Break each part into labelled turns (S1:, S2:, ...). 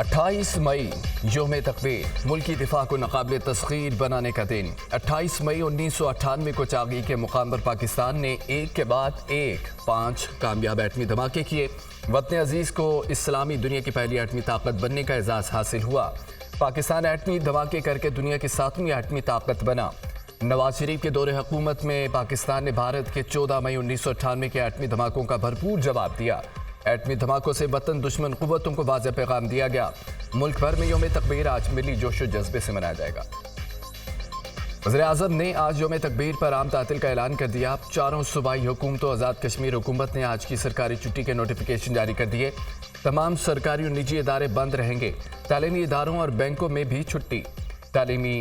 S1: 28 मई योम तकबीर मुल्की दिफा को नाकाबिल तस्खीर बनाने का दिन। 28 मई 1998 को चागी के मुकाम पर पाकिस्तान ने एक के बाद एक 5 कामयाब एटमी धमाके किए। वतन अजीज़ को इस्लामी दुनिया की पहली एटमी ताकत बनने का एजाज़ हासिल हुआ। पाकिस्तान एटमी धमाके करके दुनिया की 7वीं एटमी ताकत बना। नवाज शरीफ के दौरे हुकूमत में पाकिस्तान ने भारत के 14 मई 1998 के एटमी धमाकों का भरपूर जवाब दिया। एटमी धमाकों से वतन दुश्मन कुव्वतों को वाज़ेह पैगाम दिया गया। मुल्क भर में योम तकबीर आज मिली जोशो जज्बे से मनाया जाएगा। वज़ीर आज़म ने आज योम तकबीर पर आम तातिल का ऐलान कर दिया। चारों सूबाई हुकूमतों आज़ाद कश्मीर हुकूमत ने आज की सरकारी छुट्टी के नोटिफिकेशन जारी कर दिए। तमाम सरकारी और निजी इदारे बंद रहेंगे। तालीमी इदारों और बैंकों में भी छुट्टी। तालीमी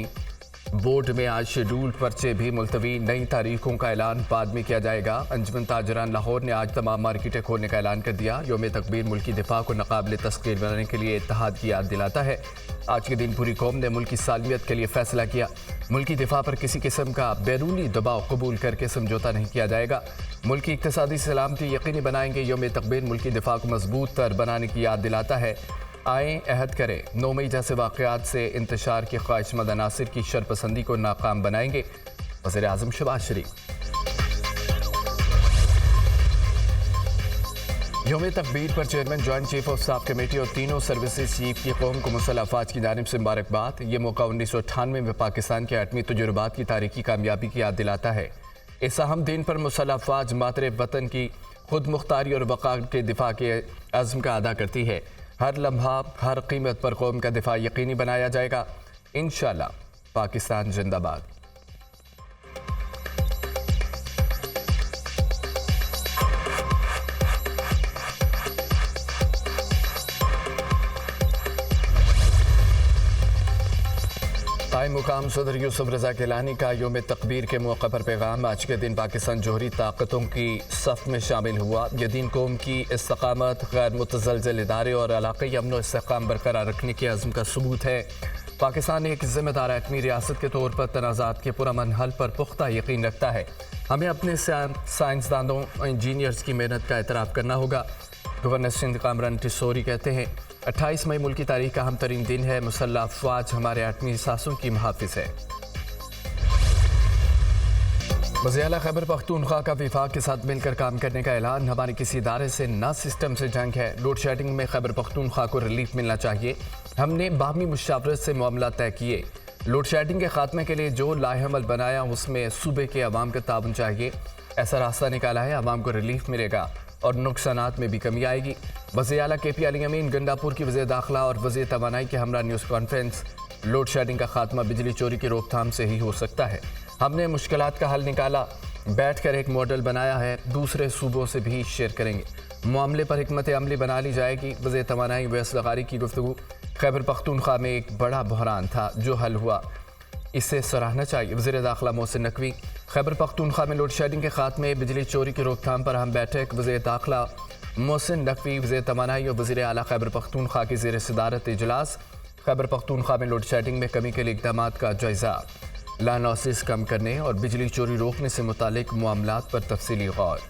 S1: बोर्ड में आज शेड्यूल पर्चे भी मुलतवी। नई तारीखों का ऐलान बाद में किया जाएगा। अंजुमन ताजरान लाहौर ने आज तमाम मार्केटें खोलने का ऐलान कर दिया। योम तकबीर मुल्की दिफा को नाकाबिल तस्खीर बनाने के लिए इत्तेहाद की याद दिलाता है। आज के दिन पूरी कौम ने मुल्क की सालमियत के लिए फैसला किया। मुल्की दिफा पर किसी किस्म का बैरूनी दबाव कबूल करके समझौता नहीं किया जाएगा। मुल्क की इक्तिसादी सलामती यकीनी बनाएंगे। योम तकबीर मुल्की दिफा को मजबूत तर बनाने की याद दिलाता है। आए अहद करें 9 मई जैसे वाक़यात से इंतशार के ख्वाहिशमंद अनासिर की शरपसंदी को नाकाम बनाएंगे। वज़ीर आज़म शहबाज शरीफ। योम तकबीर पर chairman joint chief of staff committee और तीनों सर्विसेज चीफ की कौम को मुसल्लह अफवाज की जानिब से मुबारकबाद। ये मौका 1998 में पाकिस्तान के एटमी तजुर्बात की तारीखी कामयाबी की याद दिलाता है। इस अहम दिन पर मुसल्लह अफवाज मातरे वतन की खुद मुख्तारी और वक़ार के दिफा के अज़्म का अदा करती है। हर लम्हा हर कीमत पर कौम का दिफा यकीनी बनाया जाएगा। इंशाअल्लाह। पाकिस्तान जिंदाबाद। कायम मुकाम सदर यूसुफ रजा गिलानी का योम तकबीर के मौके पर पैगाम। आज के दिन पाकिस्तान जोहरी ताकतों की सफ में शामिल हुआ। यह दिन कौम की इस्तकामत, गैर मुतज़लज़ल इदारे और इलाक़ाई अमन व इस्तेहकाम बरकरार रखने के अज़्म का सबूत है। पाकिस्तान एक ज़िम्मेदार एटमी रियासत के तौर पर तनाज़ात के पुरअमन हल पर पुख्ता यकीन रखता है। हमें अपने साइंसदानों और इंजीनियर्स की मेहनत का एतराफ़ करना होगा। गवर्नर सिंध कामरान टिसोरी कहते हैं 28 मई मुल्क की तारीख का अहम तरीन दिन है। मुसल्लह अफवाज हमारे एटमी सासों की मुहाफ़िज़ है। वज़ीर आला खैबर पख्तूनख्वा का विफाक के साथ मिलकर काम करने का ऐलान। हमारे किसी इदारे से न सिस्टम से जंग है। लोड शेडिंग में खैबर पख्तूनख्वा को रिलीफ मिलना चाहिए। हमने बाहमी मुशावरत से मामला तय किए। लोड शेडिंग के खात्मे के लिए जो लाहेअमल बनाया उसमें सूबे के अवाम का ताउन चाहिए। ऐसा रास्ता निकाला है, अवाम को रिलीफ मिलेगा और नुकसानात में भी कमी आएगी। वज़ीर आला KP अली अमीन गंडापुर की वज़ीर दाखिला और वज़ीर तवानाई के हमरा न्यूज़ कॉन्फ्रेंस। लोड शेडिंग का खात्मा बिजली चोरी की रोकथाम से ही हो सकता है। हमने मुश्किलात का हल निकाला, बैठ कर एक मॉडल बनाया है, दूसरे सूबों से भी शेयर करेंगे। मामले पर हिकमत अमली बना ली जाएगी। वज़ीर तवानाई वैस लगारी की गुफ्तगू। खैबर पख्तूनख्वा में एक बड़ा बहरान था जो हल हुआ, इसे सराहना चाहिए। वज़ीर दाखिला मोहसिन नकवी। खैबर पख्तूनख्वा में लोड शेडिंग के खात्मे, बिजली चोरी की रोकथाम पर अहम बैठक। वज़ीर दाखिला मोहसिन नकवी, वज़ीर तवानाई और वज़ीर आला खैबर पख्तूनख्वा की ज़ेर सदारत इजलास। खैबर पख्तूनख्वा में लोड शेडिंग में कमी के लिए इक़दामात का जायज़ा। लाइन लॉसेस कम करने और बिजली चोरी रोकने से मुतालिक मामलात पर तफसीली गौर।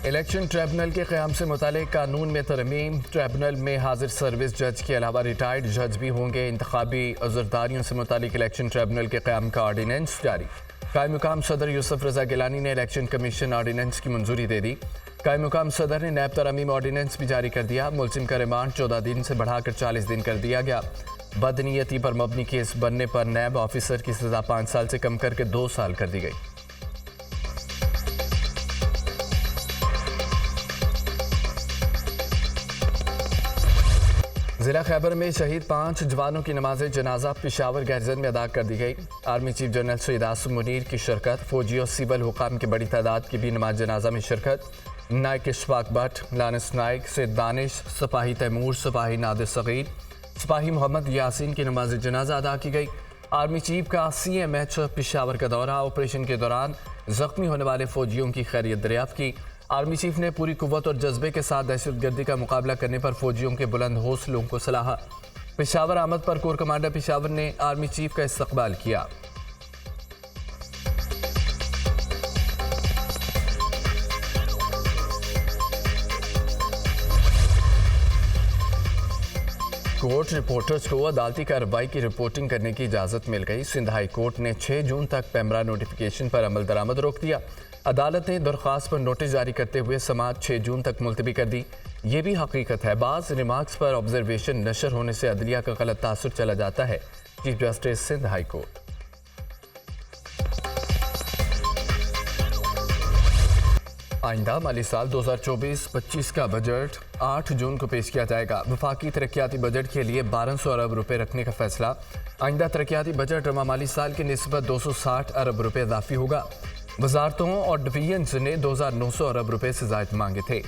S1: इलेक्शन ट्रिब्यूनल के क़याम से मुतालिक कानून में तरमीम। ट्रिब्यूनल में हाजिर सर्विस जज के अलावा रिटायर्ड जज भी होंगे। इंतखाबी अज़रदारियों से मुतालिक इलेक्शन ट्रिब्यूनल के क़याम का ऑर्डीनेंस जारी। कायम मुकाम सदर यूसुफ रजा गिलानी ने इलेक्शन कमीशन ऑर्डीनेंस की मंजूरी दे दी। कायम मुकाम सदर ने नैब तरमीम ऑर्डीनेंस भी जारी कर दिया। मुलजिम का रिमांड 14 दिन से बढ़ाकर 40 दिन कर दिया गया। बदनीयती पर मबनी केस बनने पर नैब ऑफिसर की सज़ा 5 साल से कम करके 2 साल कर दी गई। ज़िला खैबर में शहीद 5 जवानों की नमाज जनाजा पेशावर गैरजन में अदा कर दी गई। Army chief general Syed Asim Munir की शिरकत। फौजी और सिविल हुकाम की बड़ी तादाद की भी नमाज जनाजा में शिरकत। नायक इशफाक भट्ट, लानस नायक, सैयद दानिश, सिपाही तैमूर, सिपाही नादिर सगीर, सिपाही मोहम्मद यासीन की नमाज जनाजा अदा की गई। आर्मी चीफ का CMH पेशावर का दौरा, ऑपरेशन के दौरान जख्मी होने वाले फौजियों की खैरियत दरियाफ्त की। आर्मी चीफ ने पूरी कुव्वत और जज्बे के साथ दहशतगर्दी का मुकाबला करने पर फौजियों के बुलंद हौसलों को सराहा। पेशावर आमद पर कोर कमांडर पेशावर ने आर्मी चीफ का इस्तकबाल किया। कोर्ट रिपोर्टर्स को अदालती कार्रवाई की रिपोर्टिंग करने की इजाज़त मिल गई। सिंध हाई कोर्ट ने 6 जून तक पैमरा नोटिफिकेशन पर अमल दरामद रोक दिया। अदालत ने दरख्वास्त पर नोटिस जारी करते हुए समाअत 6 जून तक मुलतवी कर दी। ये भी हकीकत है, बाज़ रिमार्क्स पर ऑब्जर्वेशन नशर होने से अदलिया का गलत तासुर चला जाता है। Chief Justice Sindh High Court. आइंदा माली साल 2024-25 का बजट 8 जून को पेश किया जाएगा। वफाकी तरक्याती बजट के लिए 1200 अरब रुपए रखने का फैसला। आइंदा तरक्याती बजट रवा माली साल की निस्बत 260 अरब रुपए इजाफी होगा। वजारतों और डिवीजन्स ने 2900 अरब रुपए से ज़ायद मांगे थे।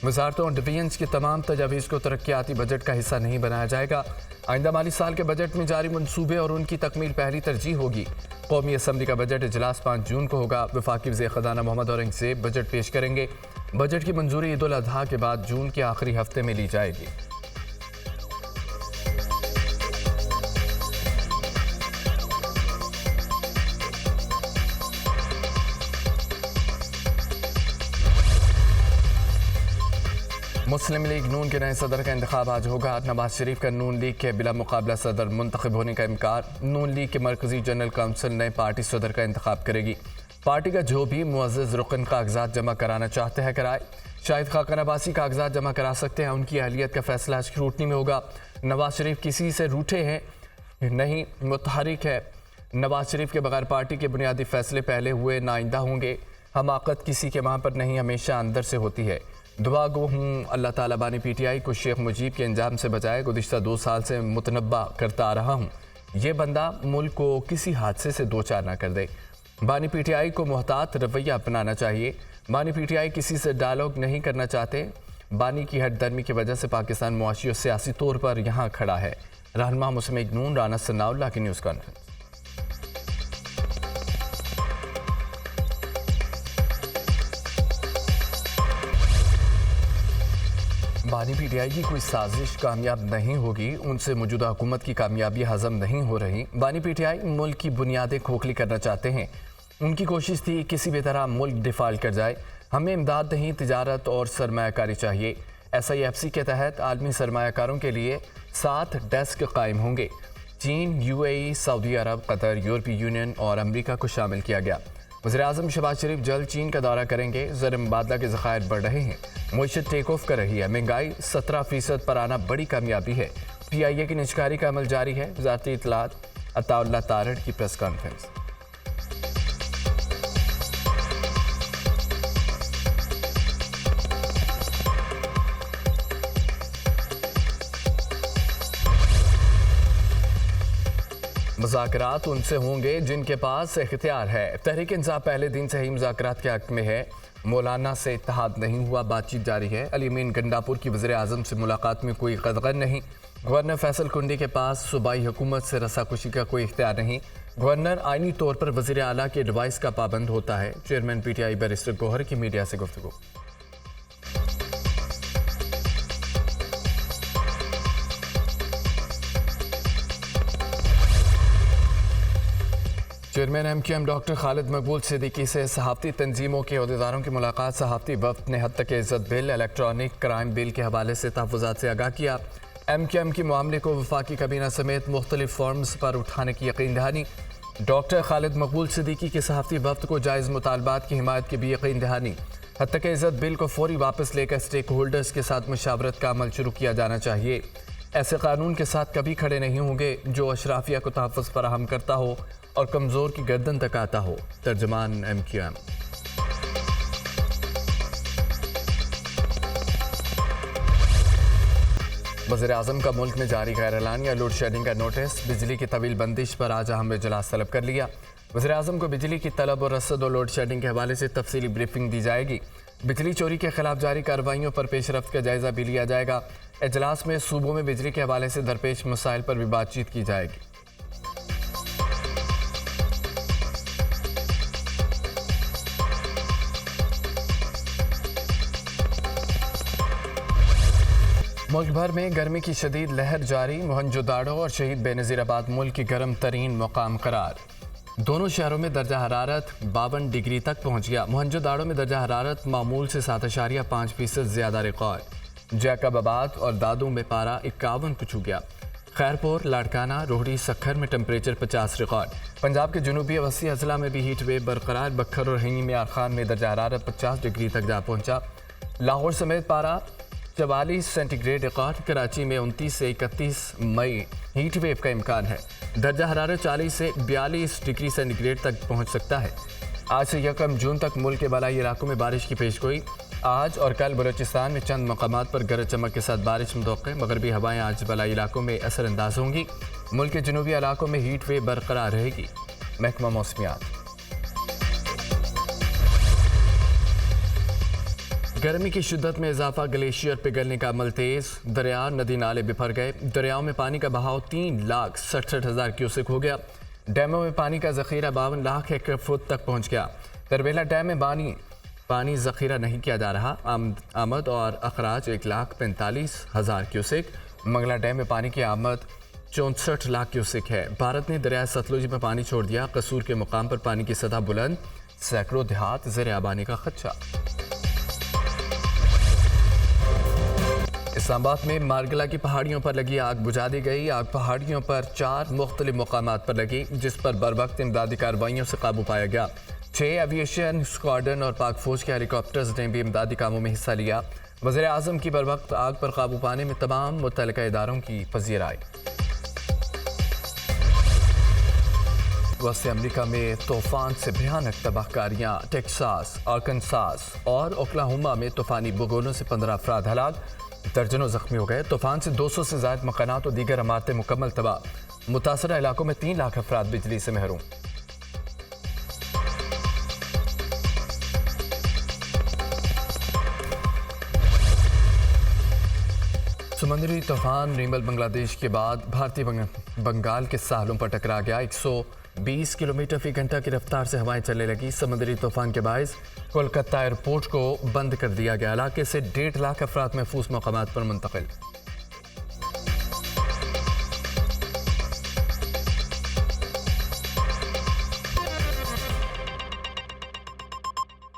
S1: वजारतों और डिवीजन्स की तमाम तजावीज़ को तरक्याती बजट का हिस्सा नहीं बनाया जाएगा। आइंदा माली साल के बजट में जारी मनसूबे और उनकी तकमील पहली तरजीह होगी। कौमी असम्बली का बजट इजलास 5 जून को होगा। वफाकी वज़ीर ख़ज़ाना मोहम्मद औरंगज़ेब बजट पेश करेंगे। बजट की मंजूरी ईद उल अज़हा के बाद जून के आखिरी हफ्ते में ली जाएगी। मुस्लिम लीग नून के नए सदर का इंतखाब आज होगा। नवाज शरीफ का नून लीग के बिला मुकाबला सदर मुंतखब होने का इम्कान। नून लीग के मरकजी जनरल काउंसिल नए पार्टी सदर का इंतखाब करेगी। पार्टी का जो भी मुअज़्ज़ज़ रुकन कागजात जमा कराना चाहते हैं कराए। शाहिद खाकन अब्बासी कागजात जमा करा सकते हैं, उनकी अहलियत का फैसला स्क्रूटनी में होगा। नवाज शरीफ किसी से रूठे हैं नहीं, मुतहरिक है। नवाज शरीफ के बगैर पार्टी के बुनियादी फैसले पहले हुए नाइंदा होंगे। हमाकत किसी के वहाँ पर नहीं, हमेशा अंदर से होती है। दुआ गो हूँ अल्लाह ताला बानी PTI को शेख मुजीब के अंजाम से बचाए। गुज़िश्ता 2 साल से मुतनब्बा करता आ रहा हूँ, ये बंदा मुल्क को किसी हादसे से दो चार ना कर दे। बानी PTI को मुहतात रवैया अपनाना चाहिए। बानी PTI किसी से डायलॉग नहीं करना चाहते। बानी की हट दर्मी की वजह से पाकिस्तान मुआशी और सियासी तौर पर यहाँ खड़ा है। रहनुमा मुस्लिम लीग नून राना सनाउल्लाह की न्यूज़ कॉन्फ्रेंस। बानी PTI की कोई साजिश कामयाब नहीं होगी। उनसे मौजूदा हुकूमत की कामयाबी हजम नहीं हो रही। बानी PTI मुल्क की बुनियादें खोखली करना चाहते हैं। उनकी कोशिश थी किसी भी तरह मुल्क डिफॉल्ट कर जाए। हमें इमदाद नहीं, तिजारत और सरमायाकारी चाहिए। SIFC के तहत आलमी सरमायाकारों के लिए 7 डेस्क कायम होंगे। चीन, UAE, सऊदी अरब, कतर, यूरोपीय यूनियन और अमरीका को शामिल किया गया। वज़ीर-ए-आज़म शहबाज शरीफ जल्द चीन का दौरा करेंगे। ज़र मुबादला के ज़खायर बढ़ रहे हैं। मईशत टेक ऑफ कर रही है। महंगाई 17% पर आना बड़ी कामयाबी है। PIA की निजकारी का अमल जारी है। वज़ारती इत्तलात अताउल्लाह तारड़ की प्रेस कॉन्फ्रेंस। मुज़ाकरात उनसे होंगे जिनके पास इख्तियार है। तहरीक इंसाफ पहले दिन से ही मुज़ाकरात के हक में है। मौलाना से इत्तेहाद नहीं हुआ, बातचीत जारी है। अली अमीन गंडापुर की वज़ीर-ए-आज़म से मुलाकात में कोई गदगन नहीं। गवर्नर फैसल कुंडी के पास सूबाई हुकूमत से रसाकुशी का कोई इख्तियार नहीं। गवर्नर आइनी तौर पर वज़ीर आला के एडवाइस का पाबंद होता है। चेयरमैन PTI बैरिस्टर गौहर की मीडिया से गुफ्तगू। चेयरमैन MQM डॉक्टर खालिद मकबूल सिद्दीकी से सहाफ़ती तंजीमों के अहदेदारों की मुलाकात। सहाफ़ती वफ़द ने हद तक इज़्ज़त बिल, इलेक्ट्रॉनिक क्राइम बिल के हवाले से तहफ़्फ़ुज़ात से आगाह किया। MQM के मामले को वफाकी काबीना समेत मुख्तलिफ फॉर्म्स पर उठाने की यकीन दहानी। डॉक्टर खालिद मकबूल सिद्दीकी के सहाफ़ती वफ़द को जायज़ मुतालबात की हिमायत की भी यकीन दहानी। हद तक इज़्ज़त बिल को फौरी वापस लेकर स्टेक होल्डर्स के साथ मुशावरत का अमल शुरू किया जाना चाहिए। ऐसे कानून के साथ कभी खड़े नहीं होंगे जो अशराफिया को तहफ़्फ़ुज़ फराहम करता हो और कमज़ोर की गर्दन तक आता हो। तर्जमान MQM। वज़ीर-ए-आज़म का मुल्क में जारी गैर एलानिया लोड शेडिंग का नोटिस। बिजली की तवील बंदिश पर आज अहम इजलास तलब कर लिया। वज़ीर-ए-आज़म को बिजली की तलब और रसद और लोड शेडिंग के हवाले से तफसीली ब्रीफिंग दी जाएगी। बिजली चोरी के खिलाफ जारी कार्रवाइयों पर पेशरफ्त का जायजा भी लिया जाएगा। इजलास में सूबों में बिजली के हवाले से दरपेश मसाइल पर भी बातचीत की जाएगी। मुल्क भर में गर्मी की शदीद लहर जारी। मोहनजोदाड़ो और शहीद बेनज़ीराबाद मुल्क की गर्म तरीन मुकाम करार। दोनों शहरों में दर्जा हरारत 52 डिग्री तक पहुंच गया। मोहनजोदाड़ो में दर्जा हरारत मामूल से 7.5% ज़्यादा रिकॉर्ड। जैकबाबाद और दादू में पारा 51 को छू गया। खैरपुर, लाड़काना, रोहड़ी, सक्खर में टेम्परेचर 50 रिकॉर्ड। पंजाब के जनूबी वसी अजला में भी हीट वेव बरकरार। बखर और हिंगी में आरखान में दर्जा हरारत 50 डिग्री तक जा पहुंचा। लाहौर समेत पारा 44 सेंटीग्रेड रिकॉर्ड। कराची में 29 से 31 मई हीट वेव का इम्कान है। दर्जा हरारत 40 से 42 डिग्री सेंटीग्रेड तक पहुंच सकता है। आज से 1 जून तक मुल्क के बालाई इलाकों में बारिश की पेशगोई। आज और कल बलूचिस्तान में चंद मकामात पर गरज चमक के साथ बारिश मुतवक्किल। मगरबी हवाएं आज बालाई इलाकों में असरअंदाज होंगी। मुल्क के जनूबी इलाकों में हीट वेव बरकरार रहेगी। महकमा मौसमियात। गर्मी की शिद्दत में इजाफा, ग्लेशियर पिघलने का अमल तेज। दरिया, नदी नाले बिफर गए। दरियाओं में पानी का बहाव 3,67,000 क्यूसेक हो गया। डैमों में पानी का जखीरा 52 लाख हेक्टेयर फुट तक पहुंच गया। तरबेला डैम में पानी जखीरा नहीं किया जा रहा। आमद और अखराज 1,45,000 क्यूसेक। मंगला डैम में पानी की आमद 64 लाख क्यूसेक है। भारत ने दरिया सतलुज में पानी छोड़ दिया। कसूर के मुकाम पर पानी की सतह बुलंद। सैकड़ों देहात ज़ेर आबादी का खदशा। इस्लामाबाद में मारगला की पहाड़ियों पर लगी आग बुझा दी गई। आग पहाड़ियों पर 4 मुख्तलिफ मकामात पर लगी, जिस पर बरवक्त इमदादी कार्रवाइयों से काबू पाया गया। 6 एविएशन स्क्वाड्रन और पाक फौज के हेलीकॉप्टर्स ने भी इमदादी कामों में हिस्सा लिया। वज़ीर आज़म की बरवक्त आग पर काबू पाने में तमाम मुतल्लिका इदारों की पज़ीराई। वस्ती अमरीका में तूफान से भयानक तबाहकारियाँ। टेक्सास, आर्कनसास और ओक्लाहोमा में तूफानी बगोलों से 15 अफराद हलाक, दर्जनों जख्मी हो गए। तूफान से 200 से ज़ायद मकानात और दीगर इमारतें मुकम्मल तबाह। मुतासरा इलाकों में 3 लाख अफराद बिजली से महरूम। समुद्री तूफान रीमल बांग्लादेश के बाद भारतीय बंगाल के साहलों पर टकरा गया। 120 किलोमीटर फी घंटा की रफ्तार से हवाएं चलने लगी। समुद्री तूफान के बायस कोलकाता एयरपोर्ट को बंद कर दिया गया। इलाके से 1.5 लाख अफराद महफूज मकामात पर मुंतकिल।